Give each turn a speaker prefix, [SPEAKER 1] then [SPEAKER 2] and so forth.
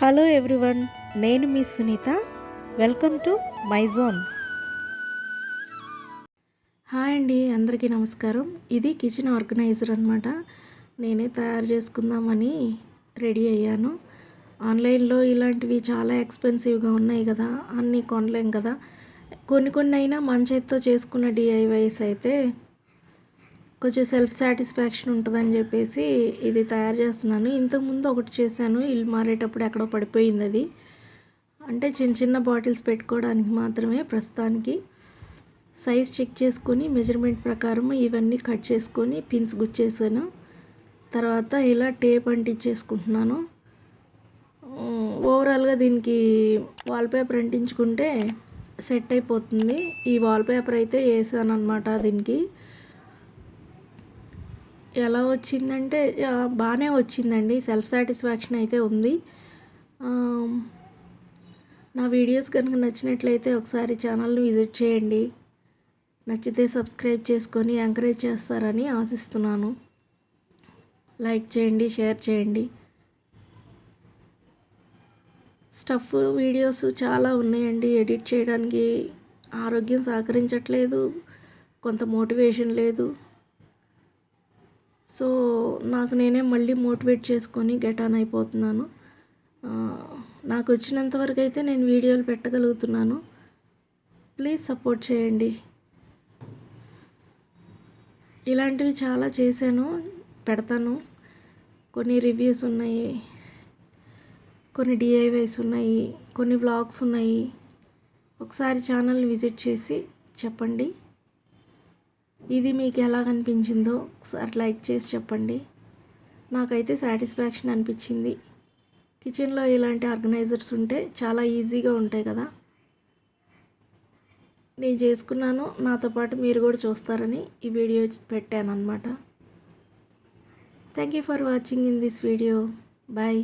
[SPEAKER 1] Hello everyone, నేను మీ Sunitha. Welcome to my zone. Hi అండి, అందరికీ నమస్కారం. ఇది కిచెన్ ఆర్గనైజర్ అనమాట. నేనే తయారు చేసుకుందామని రెడీ అయ్యాను. ఆన్లైన్లో ఇలాంటివి చాలా ఎక్స్పెన్సివ్గా ఉన్నాయి కదా, అన్నీ కొనలేం కదా. కొన్ని అయినా మన చేతితో చేసుకున్న డిఐవైస్ అయితే కొంచెం సెల్ఫ్ సాటిస్ఫాక్షన్ ఉంటుందని చెప్పేసి ఇది తయారు చేస్తున్నాను. ఇంతకుముందు ఒకటి చేశాను, ఇల్లు మారేటప్పుడు ఎక్కడో పడిపోయింది అది. అంటే చిన్న బాటిల్స్ పెట్టుకోవడానికి మాత్రమే. ప్రస్తుతానికి సైజ్ చెక్ చేసుకొని మెజర్మెంట్ ప్రకారం ఇవన్నీ కట్ చేసుకొని పిన్స్ గుచ్చేసాను. తర్వాత ఇలా టేప్ అంటించేసుకుంటున్నాను. ఓవరాల్గా దీనికి వాల్పేపర్ అంటించుకుంటే సెట్ అయిపోతుంది. ఈ వాల్పేపర్ అయితే వేసాను అనమాట. దీనికి ఎలా వచ్చిందంటే బాగానే వచ్చిందండి, సెల్ఫ్ సాటిస్ఫాక్షన్ అయితే ఉంది. నా వీడియోస్ కనుక నచ్చినట్లయితే ఒకసారి ఛానల్ని విజిట్ చేయండి. నచ్చితే సబ్స్క్రైబ్ చేసుకొని ఎంకరేజ్ చేస్తారని ఆశిస్తున్నాను. లైక్ చేయండి, షేర్ చేయండి. స్టఫ్ వీడియోస్ చాలా ఉన్నాయండి, ఎడిట్ చేయడానికి ఆరోగ్యం సహకరించట్లేదు, కొంత మోటివేషన్ లేదు. సో నాకు నేనే మళ్ళీ మోటివేట్ చేసుకొని గెట్ ఆన్ అయిపోతున్నాను. నాకు వచ్చినంత వరకు అయితే నేను వీడియోలు పెట్టగలుగుతున్నాను. ప్లీజ్ సపోర్ట్ చేయండి. ఇలాంటివి చాలా చేశాను, పెడతాను. కొన్ని రివ్యూస్ ఉన్నాయి, కొన్ని డిఐవైస్ ఉన్నాయి, కొన్ని వ్లాగ్స్ ఉన్నాయి. ఒకసారి ఛానల్ని విజిట్ చేసి చెప్పండి. ఇది మీకు ఎలా అనిపించిందో ఒకసారి లైక్ చేసి చెప్పండి. నాకైతే సాటిస్ఫాక్షన్ అనిపించింది. కిచెన్లో ఇలాంటి ఆర్గనైజర్స్ ఉంటే చాలా ఈజీగా ఉంటాయి కదా. నేను చేసుకున్నాను, నాతో పాటు మీరు కూడా చూస్తారని ఈ వీడియో పెట్టాను అన్నమాట. Thank you for watching in this video. Bye.